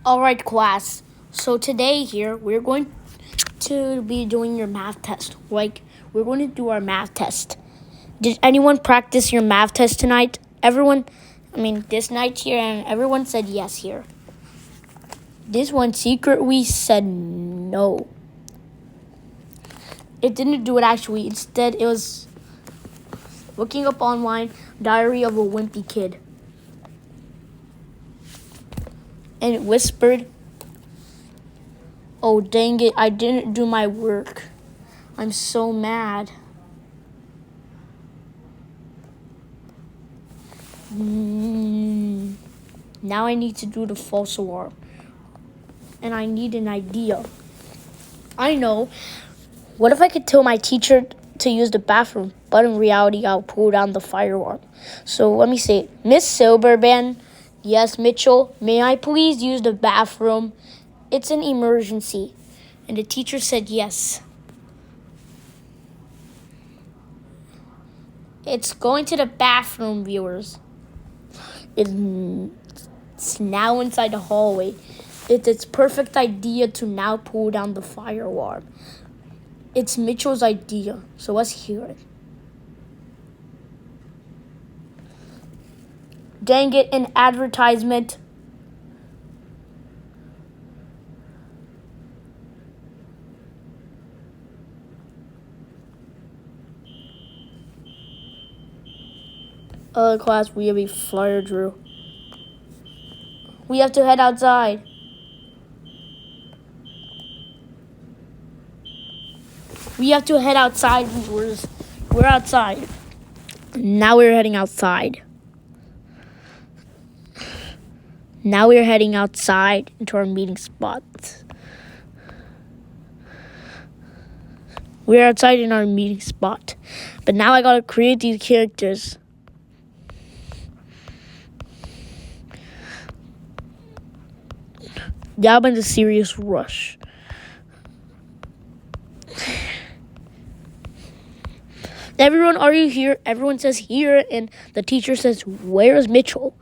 All right, class. So today here we're going to be doing your math test. We're going to do our math test. Did anyone practice your math test tonight? This night here, and everyone said yes here. This one secretly said no. It didn't do it actually. Instead, it was looking up online, Diary of a Wimpy Kid. And it whispered, "Oh, dang it, I didn't do my work. I'm so mad." Now I need to do the false alarm. And I need an idea. I know. What if I could tell my teacher to use the bathroom, but in reality, I'll pull down the fire alarm. So let me say, Miss Silberman, yes, Mitchell, may I please use the bathroom? It's an emergency. And the teacher said yes. It's going to the bathroom, viewers. It's now inside the hallway. It's its perfect idea to now pull down the fire alarm. It's Mitchell's idea, so let's hear it. Dang it, an advertisement. Class, we have a fire drill. We have to head outside. We have to head outside, viewers. We're outside. Now we're heading outside. Now we're heading outside into our meeting spot. We're outside in our meeting spot. But now I gotta create these characters. Yeah, I'm in a serious rush. Everyone, are you here? Everyone says here, and the teacher says, where is Mitchell?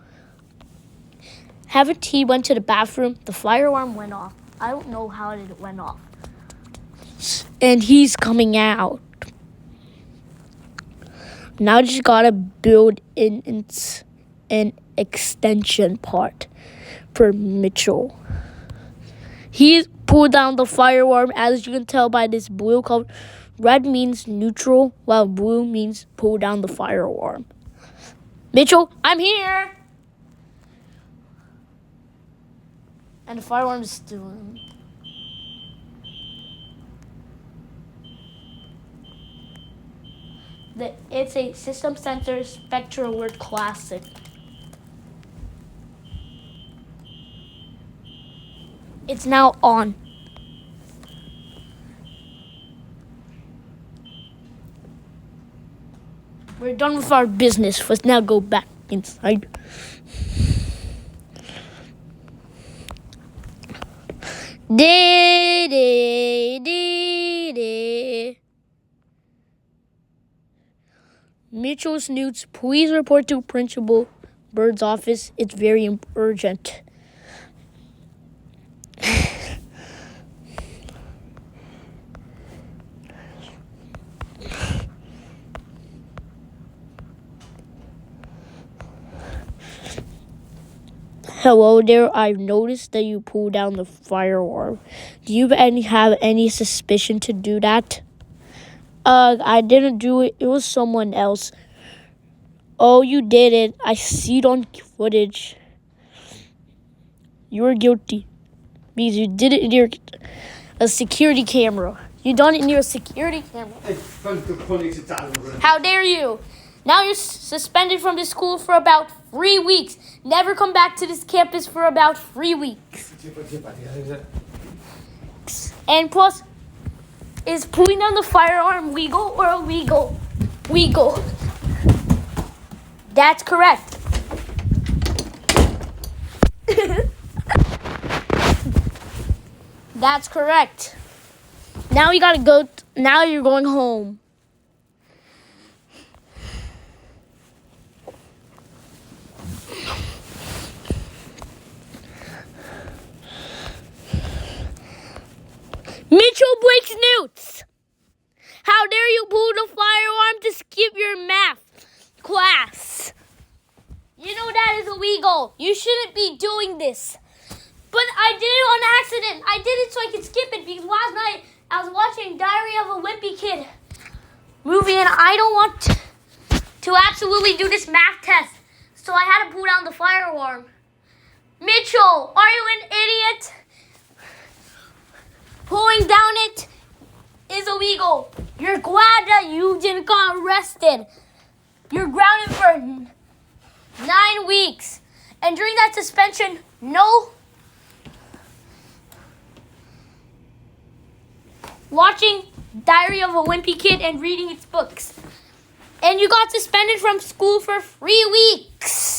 Haven't he went to the bathroom? The fire alarm went off. I don't know how it went off. And he's coming out. Now I just gotta build an extension part for Mitchell. He pulled down the fire alarm, as you can tell by this blue color. Red means neutral, while blue means pull down the fire alarm. Mitchell, I'm here! And the fire alarm is still... It's a System Center Spectra Alert Classic. It's now on. We're done with our business. Let's now go back inside. Mitchell Snoots, please report to Principal Bird's office. It's very urgent. Hello there, I've noticed that you pulled down the fire alarm. Do you have any suspicion to do that? I didn't do it. It was someone else. Oh, you did it. I see it on footage. You were guilty. Because you did it near a security camera. You done it near a security camera. How dare you? Now you're suspended from the school for about 3 weeks. Never come back to this campus for about 3 weeks. And plus, is pulling down the fire alarm legal or illegal? Legal. That's correct. That's correct. Now you gotta go. Now you're going home. Mitchell breaks Newts. How dare you pull the firearm to skip your math class? You know that is illegal. You shouldn't be doing this. But I did it on accident. I did it so I could skip it because last night I was watching Diary of a Wimpy Kid movie and I don't want to absolutely do this math test. So I had to pull down the fire alarm. Mitchell, are you an idiot? Pulling down it is illegal. You're glad that you didn't got arrested. You're grounded for 9 weeks. And during that suspension, no watching Diary of a Wimpy Kid and reading its books. And you got suspended from school for 3 weeks.